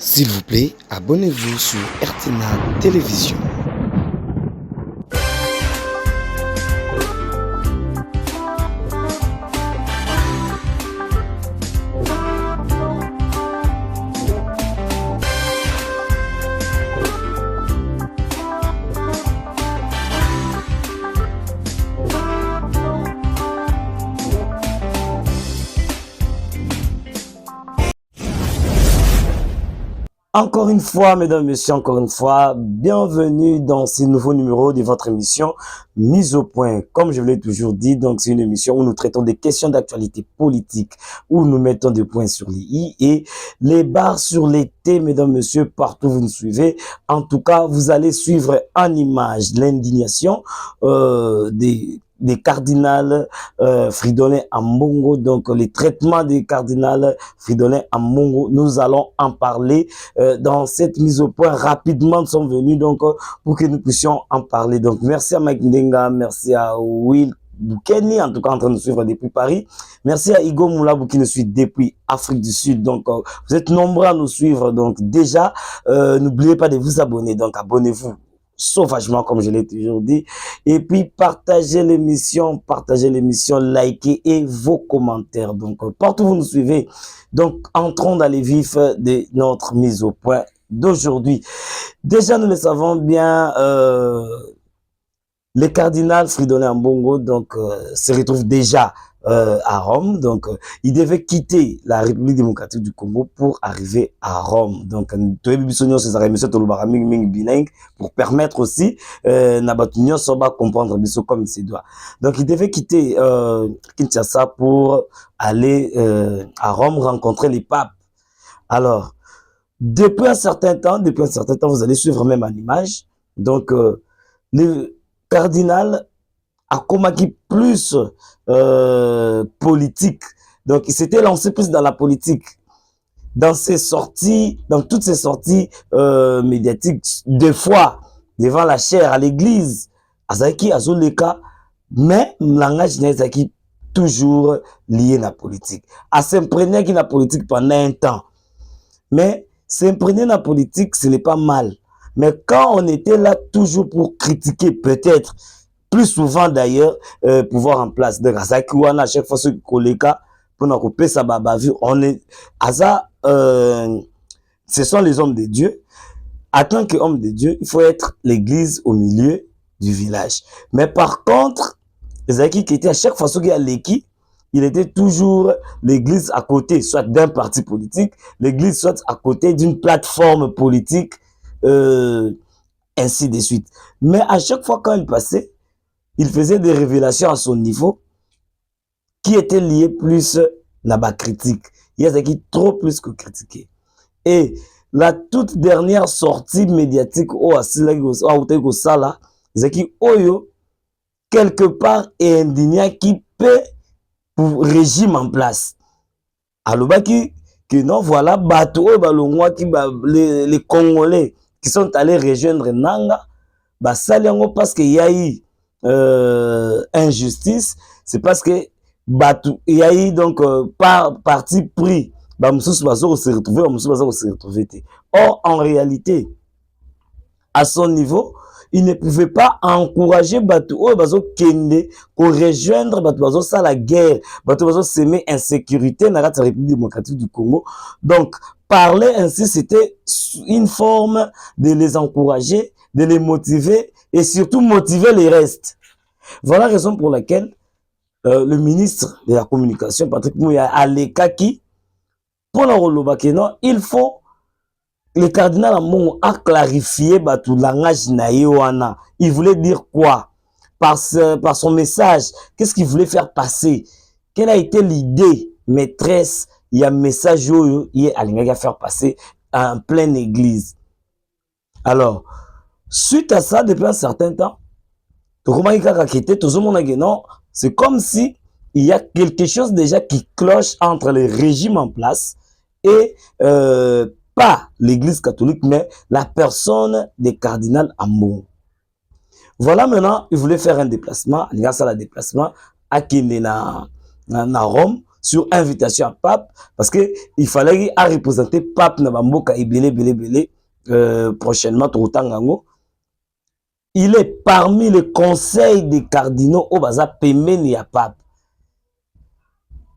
S'il vous plaît, abonnez-vous sur RTNA Télévision. Encore une fois, mesdames, messieurs, encore une fois, bienvenue dans ce nouveau numéro de votre émission Mise au point. Comme je vous l'ai toujours dit, donc c'est une émission où nous traitons des questions d'actualité politique, où nous mettons des points sur les i et les barres sur les t, mesdames, messieurs, partout où vous nous suivez. En tout cas, vous allez suivre en image l'indignation des cardinals Fridolin Ambongo, donc les traitements des cardinals Fridolin Ambongo, nous allons en parler dans cette mise au point. Rapidement, nous sommes venus donc pour que nous puissions en parler. Donc merci à Mike Ndenga, merci à Will Boukeni, en tout cas en train de nous suivre depuis Paris. Merci à Igo Moulabou qui nous suit depuis Afrique du Sud. Donc vous êtes nombreux à nous suivre. Donc déjà, n'oubliez pas de vous abonner. Donc abonnez-vous sauvagement, comme je l'ai toujours dit, et puis partagez l'émission, likez et vos commentaires. Donc partout où vous nous suivez. Donc entrons dans les vifs de notre mise au point d'aujourd'hui. Déjà, nous le savons bien, les cardinals Fridolin Ambongo donc se retrouvent déjà à Rome. Donc ils devaient quitter la République démocratique du Congo pour arriver à Rome. Donc pour permettre aussi Nabatunio Soba comprendre biso comme il se doit. Donc ils devaient quitter Kinshasa pour aller à Rome rencontrer les papes. Alors depuis un certain temps, vous allez suivre même en image. Donc le cardinal a commis plus politique. Donc, il s'était lancé plus dans la politique. Dans ses sorties, dans toutes ses sorties médiatiques, deux fois devant la chaire à l'église, Azaki Azoleka, mais le langage n'est toujours lié à la politique. À s'imprégner dans la politique pendant un temps. Mais s'imprégner dans la politique, ce n'est pas mal. Mais quand on était là toujours pour critiquer, peut-être, plus souvent d'ailleurs, pouvoir en place. Donc, à chaque fois, ce collègue, pour nous couper sa babavu, on est, ce sont les hommes de Dieu. En tant qu'homme de Dieu, il faut être l'église au milieu du village. Mais par contre, Zaki qui était à chaque fois qu'il y a l'équipe, il était toujours l'église à côté, soit d'un parti politique, l'église soit à côté d'une plateforme politique, ainsi de suite. Mais à chaque fois quand il passait, il faisait des révélations à son niveau qui étaient liées plus à la critique. Il y a qui trop plus que critiquer. Et la toute dernière sortie médiatique quelque part est indigné qui peut pour régime en place. Alors que non, voilà, les Congolais qui sont allés rejoindre Nanga, parce qu'il y a eu injustice, c'est parce que il y a eu donc par parti pris, se retrouver. Or, en réalité, à son niveau, il ne pouvait pas encourager Kende pour rejoindre la guerre, s'aimer insécurité dans la République démocratique du Congo. Donc, parler ainsi, c'était une forme de les encourager, de les motiver et surtout motiver les restes. Voilà la raison pour laquelle le ministre de la Communication, Patrick Mouya, a l'écaki pour le non, il faut le cardinal Ambongo a clarifié tout langage naïwana. Il voulait dire quoi par son message? Qu'est-ce qu'il voulait faire passer? Quelle a été l'idée maîtresse? Il y a un message il a faire passer en pleine église. Alors, suite à ça, depuis un certain temps, c'est comme si il y a quelque chose déjà qui cloche entre les régimes en place et pas l'église catholique, mais la personne des cardinals Ambongo. Voilà, maintenant, il voulait faire un déplacement, il y a ça, le déplacement à Rome, sur invitation à pape, parce que il fallait représenter pape na bamboka ebele prochainement Torutangango. Il est parmi les conseils des cardinaux au baza pemeni ya pape.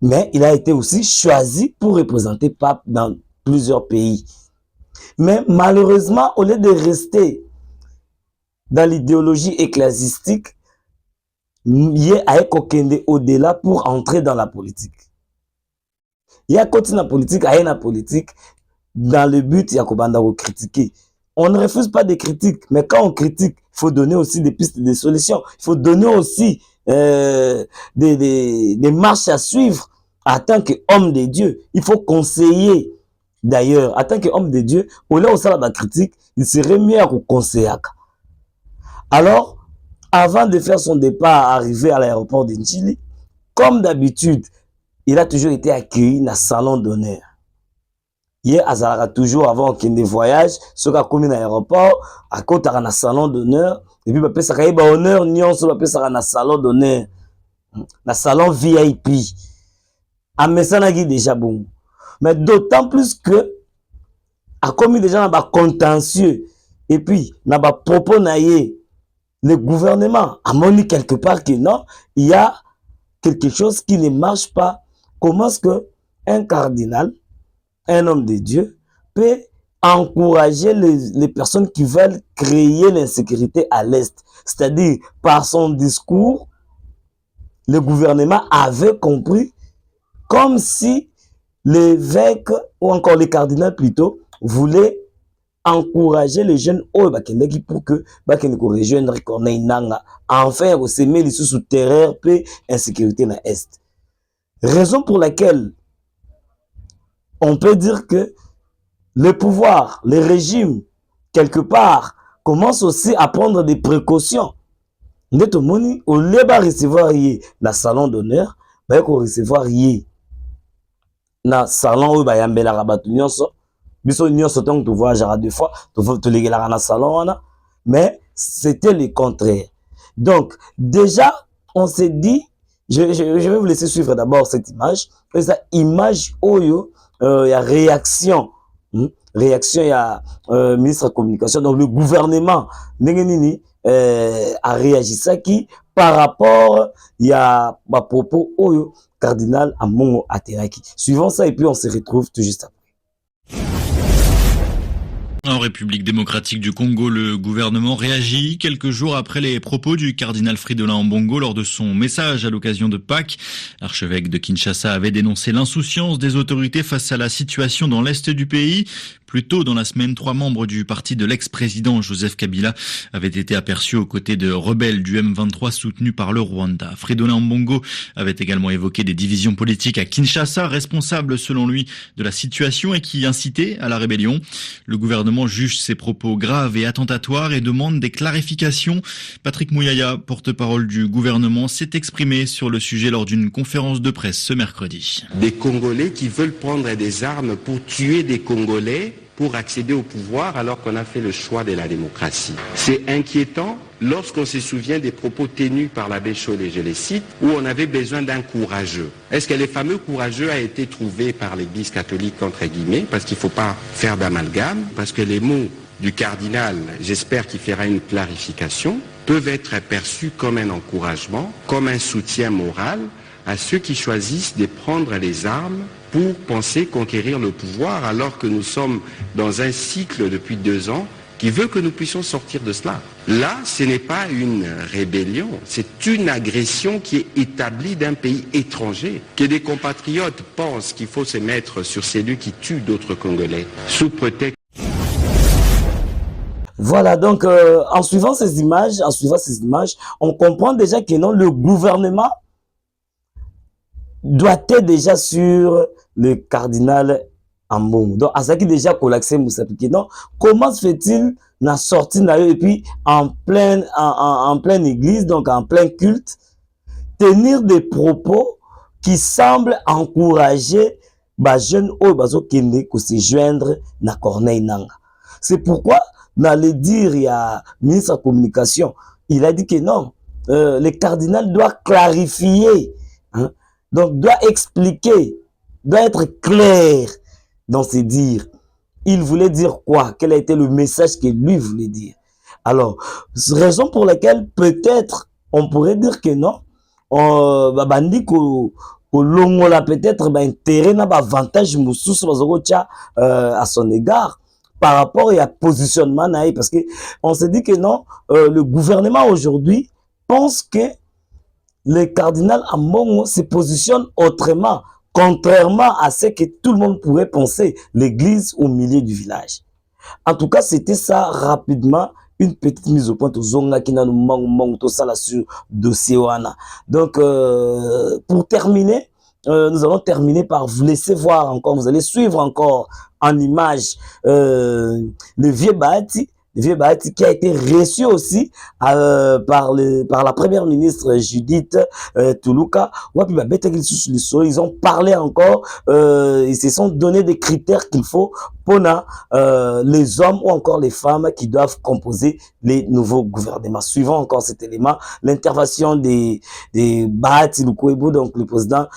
Mais il a été aussi choisi pour représenter pape dans plusieurs pays. Mais malheureusement, au lieu de rester dans l'idéologie ecclésiastique, il a kokende au-delà pour entrer dans la politique. Il y a côté la politique, il y a la politique dans le but de critiquer. On ne refuse pas de critiques, mais quand on critique, il faut donner aussi des pistes de solutions. Il faut donner aussi des marches à suivre en tant qu'homme de Dieu. Il faut conseiller. D'ailleurs, en tant qu'homme de Dieu, au lieu de la critique, il serait mieux à conseiller. Alors, avant de faire son départ, arrivé à l'aéroport de Njili, comme d'habitude, il a toujours été accueilli dans le salon d'honneur. Il a toujours avant qu'il ne voyage, ce qu'a commis dans l'aéroport, à côté dans le salon d'honneur, et puis il ça a honneur, nion, ça dans le salon d'honneur, dans le salon VIP. À Messanagui déjà bon. Mais d'autant plus que, a commis déjà dans le contentieux, et puis, dans le propos naïe, le gouvernement a montré quelque part que non, il y a quelque chose qui ne marche pas. Comment est-ce qu'un cardinal, un homme de Dieu, peut encourager les personnes qui veulent créer l'insécurité à l'Est? C'est-à-dire, par son discours, le gouvernement avait compris comme si l'évêque, ou encore le cardinal plutôt, voulait encourager les jeunes pour que rejoindre Corneille Nanga, enfin s'aimer les sous terreur et insécurité dans l'Est. Raison pour laquelle on peut dire que le pouvoir, le régime, quelque part, commence aussi à prendre des précautions. Au lieu de recevoir dans le salon d'honneur, il va recevoir dans le salon où il y a un rabat. Biso nyonso tant que voyage à deux fois, tu les dans le salon, mais c'était le contraire. Donc, déjà, on s'est dit, je vais vous laisser suivre d'abord cette image. Et cette image, il y a réaction. Réaction, il y a ministre de la communication. Donc, le gouvernement a réagi ça qui, par rapport, il y a ma propos, cardinal Ambongo Ateraki. Suivons ça et puis on se retrouve tout juste après. En République démocratique du Congo, le gouvernement réagit quelques jours après les propos du cardinal Fridolin Ambongo lors de son message à l'occasion de Pâques. L'archevêque de Kinshasa avait dénoncé l'insouciance des autorités face à la situation dans l'est du pays. Plus tôt dans la semaine, 3 membres du parti de l'ex-président Joseph Kabila avaient été aperçus aux côtés de rebelles du M23 soutenus par le Rwanda. Fridolin Ambongo avait également évoqué des divisions politiques à Kinshasa, responsables selon lui de la situation et qui incitaient à la rébellion. Le gouvernement juge ces propos graves et attentatoires et demande des clarifications. Patrick Mouyaya, porte-parole du gouvernement, s'est exprimé sur le sujet lors d'une conférence de presse ce mercredi. Des Congolais qui veulent prendre des armes pour tuer des Congolais pour accéder au pouvoir alors qu'on a fait le choix de la démocratie. C'est inquiétant lorsqu'on se souvient des propos tenus par l'abbé Chollet, je les cite, où on avait besoin d'un courageux. Est-ce que le fameux courageux a été trouvé par l'Église catholique, entre guillemets, parce qu'il ne faut pas faire d'amalgame, parce que les mots du cardinal, j'espère qu'il fera une clarification, peuvent être perçus comme un encouragement, comme un soutien moral à ceux qui choisissent de prendre les armes pour penser conquérir le pouvoir alors que nous sommes dans un cycle depuis 2 ans qui veut que nous puissions sortir de cela. Là, ce n'est pas une rébellion, c'est une agression qui est établie d'un pays étranger. Que des compatriotes pensent qu'il faut se mettre sur celui qui tue d'autres Congolais sous prétexte. Voilà, donc en suivant ces images, on comprend déjà que non, le gouvernement doit être déjà sur le cardinal Ambongo. Donc, à ça qui déjà collaxé Moussapiki, non, comment se fait-il na sorti na et puis en pleine église, donc en plein culte, tenir des propos qui semblent encourager les jeunes qui se joindre na Corneille Nanga. C'est pourquoi, dans le dire, il y a ministre de la communication, il a dit que non, le cardinal doit clarifier, hein, Donc, doit expliquer, doit être clair dans ses dires. Il voulait dire quoi? Quel a été le message que lui voulait dire? Alors, raison pour laquelle peut-être on pourrait dire que non, bandi ko longola peut-être intérêt na avantage mususu bazokotia à son égard par rapport à positionnement naïf, parce que on se dit que non, le gouvernement aujourd'hui pense que le cardinal Ambongo se positionne autrement, contrairement à ce que tout le monde pourrait penser, l'église au milieu du village. En tout cas, c'était ça rapidement, une petite mise au point aux zonga qui n'a tout ça là sur dossier wana. Donc, pour terminer, nous allons terminer par vous laisser voir encore, vous allez suivre encore en image le vieux Bahati qui a été reçu aussi par la première ministre Judith Tuluka. Ils ont parlé encore, ils se sont donné des critères qu'il faut pour les hommes ou encore les femmes qui doivent composer les nouveaux gouvernements. Suivant encore cet élément, l'intervention des Bahati Lukwebo, donc le président,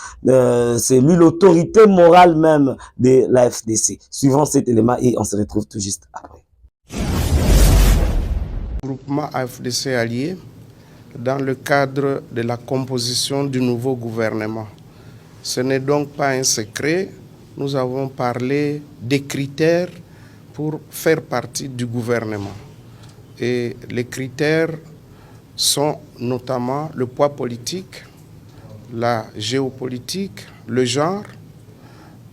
c'est lui l'autorité morale même de la FDC. Suivant cet élément et on se retrouve tout juste après. Groupement AFDC allié dans le cadre de la composition du nouveau gouvernement. Ce n'est donc pas un secret, nous avons parlé des critères pour faire partie du gouvernement. Et les critères sont notamment le poids politique, la géopolitique, le genre,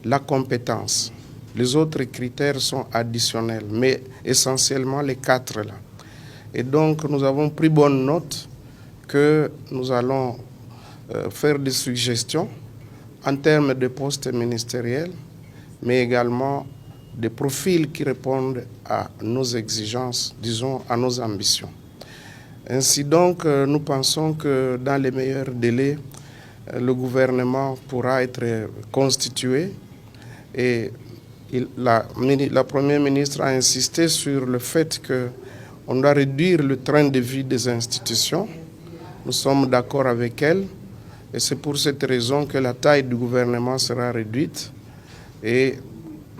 la compétence. Les autres critères sont additionnels, mais essentiellement les quatre là. Et donc, nous avons pris bonne note que nous allons faire des suggestions en termes de postes ministériels, mais également des profils qui répondent à nos exigences, disons, à nos ambitions. Ainsi donc, nous pensons que dans les meilleurs délais, le gouvernement pourra être constitué et la Première ministre a insisté sur le fait que on doit réduire le train de vie des institutions. Nous sommes d'accord avec elle et c'est pour cette raison que la taille du gouvernement sera réduite et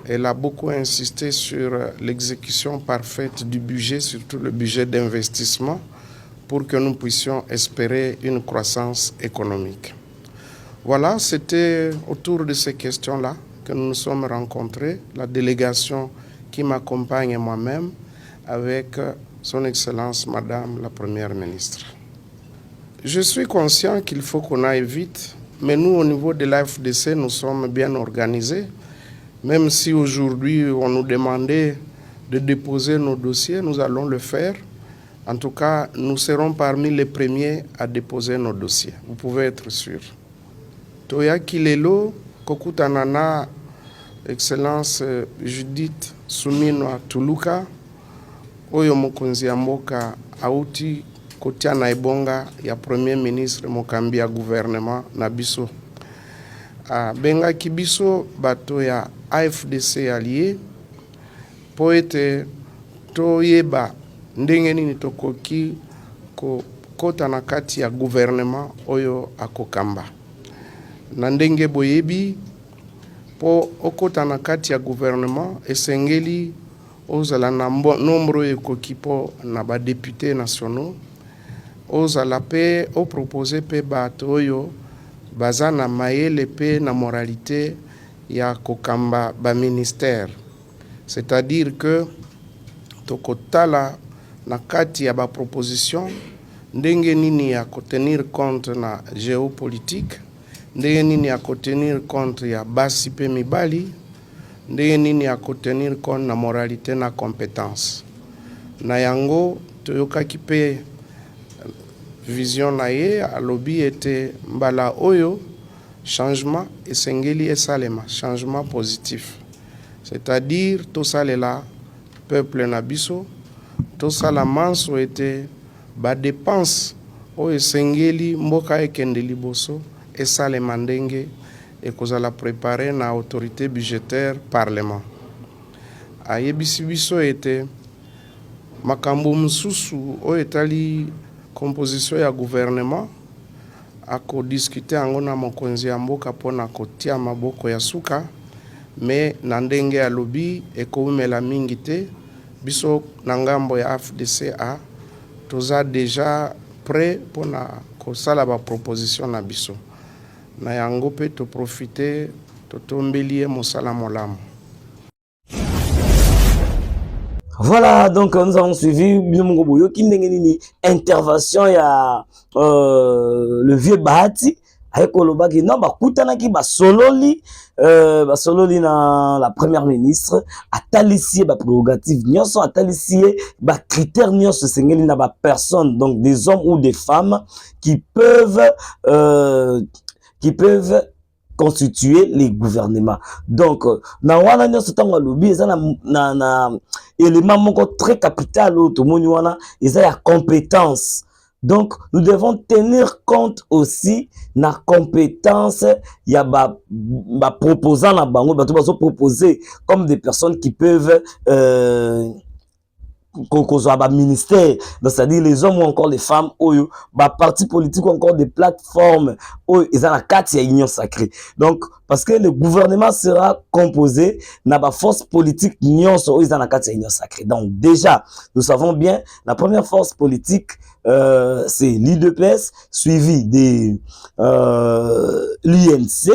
elle a beaucoup insisté sur l'exécution parfaite du budget, surtout le budget d'investissement, pour que nous puissions espérer une croissance économique. Voilà, c'était autour de ces questions-là que nous nous sommes rencontrés, la délégation qui m'accompagne et moi-même avec Son Excellence Madame la Première ministre. Je suis conscient qu'il faut qu'on aille vite, mais nous, au niveau de l'AFDC, nous sommes bien organisés. Même si aujourd'hui, on nous demandait de déposer nos dossiers, nous allons le faire. En tout cas, nous serons parmi les premiers à déposer nos dossiers. Vous pouvez être sûr. Toya Kilelo, Kokutanana, Excellence Judith Suminwa Tuluka, oyo mokonzi ya mboka auti kotia na ebonga ya Premier ministre mokambi ya gouvernement na biso. Benga kibiso bato ya AFDC allié po ete toyeba ndenge nini tokoki kota na kati ya gouvernement oyo akokamba. Na ndenge boyebi po okota na kati ya gouvernement esengeli ozala na nombre ekoki po na ba députés nationaux ozala pe o proposer pe bato oyo baza na mayele pe na moralité ya kokamba ba ministère, c'est-à-dire que tokotala na kati ya ba proposition ndenge nini ya tenir compte na géopolitique, ndenge nini ya tenir compte ya basi pe mibali, ndenge nini ya tenir compte na moralité na compétence. Na yango toyokaki pe vision na ye alobi ete mbala oyo changement esengeli esalema, changement positif, c'est-à-dire tosalela peuple na biso, tosala manso ete ba dépense oyo esengeli mboka ekende liboso esalema ndenge ekozala préparé na autorité budgétaire parlement. Ayebisi biso ete makambo mususu oyo etali composition ya gouvernement akodiscute yango na mokonzi ya mboka mpona kotia maboko ya suka, me na ndenge alobi ekoumela mingi te. Biso na ngambo ya FDCA toza deja prêt mpona kosala ba proposition na biso, na yango pe to profiter totombeli ye mosala molamu. Voilà, donc nous avons suivi une intervention ya le vieux Bahati avec Olobaki. Non, bah kutanaki ba sololi na la première ministre atalisie ba prérogative nyonso atalisie ba critères nyonso sengeli na ba personnes, donc des hommes ou des femmes qui peuvent constituer les gouvernements. Donc na wana nyonso tango lobby eza na élément moko très capital au tomoni wana eza ya compétence. Donc nous devons tenir compte aussi na compétence ya ba proposant na bango bato bazo proposer comme des personnes qui peuvent ministère, c'est-à-dire les hommes ou encore les femmes, ou partis politiques ou encore des plateformes, où ils ont la carte, il y a union sacrée. Donc, parce que le gouvernement sera composé, n'a pas force politique, union, où ils ont la carte, il y a union sacrée. Donc, déjà, nous savons bien, la première force politique, c'est l'IDPS, suivi des l'UNC,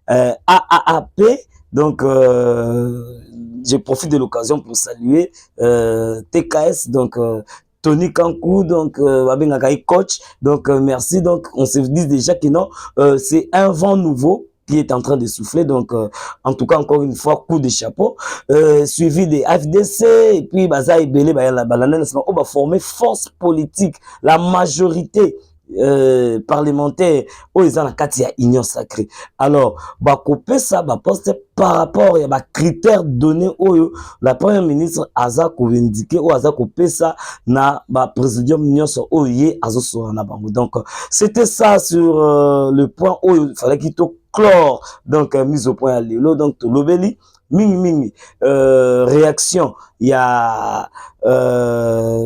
AAP, donc, je profite de l'occasion pour saluer TKS, donc Tony Kankou, donc coach, donc merci. Donc on se dit déjà que non, c'est un vent nouveau qui est en train de souffler. Donc en tout cas, encore une fois, coup de chapeau, suivi des FDC et puis Baza et Belé, on va former force politique, la majorité parlementaire où ils ont la carte ya union sacrée. Alors bah couper ça bah poste par rapport à bah critères donnés où la première ministre aza ko indiquer ou aza couper ça na bah présidium union so oye azo so na bango. Donc c'était ça sur le point où il fallait qu'il te clore, donc mise au point à l'élo, donc to lobeli ming réaction il y a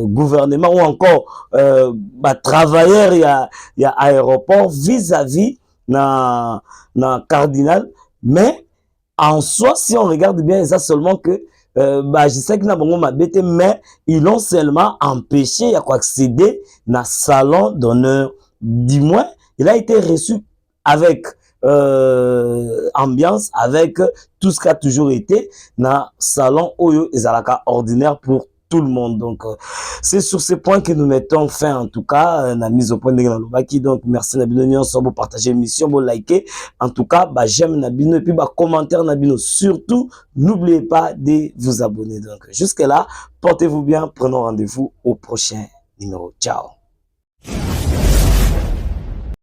gouvernement ou encore bah travailleurs il y a aéroport vis-à-vis na cardinal, mais en soi si on regarde bien ça seulement que bah je sais que na bongo mabete, mais ils ont seulement empêché à quoi accéder na salon d'honneur. Du moins il a été reçu avec ambiance, avec tout ce qui a toujours été na salon oyo ezalaka ordinaire pour tout le monde. Donc c'est sur ces points que nous mettons fin en tout cas la mise au point de Lobaki. Donc merci Nabino Nyonso pour partager l'émission, pour liker en tout cas bah j'aime Nabino et puis bah commentaire Nabino, surtout n'oubliez pas de vous abonner. Donc jusque là portez-vous bien, prenons rendez-vous au prochain numéro. Ciao.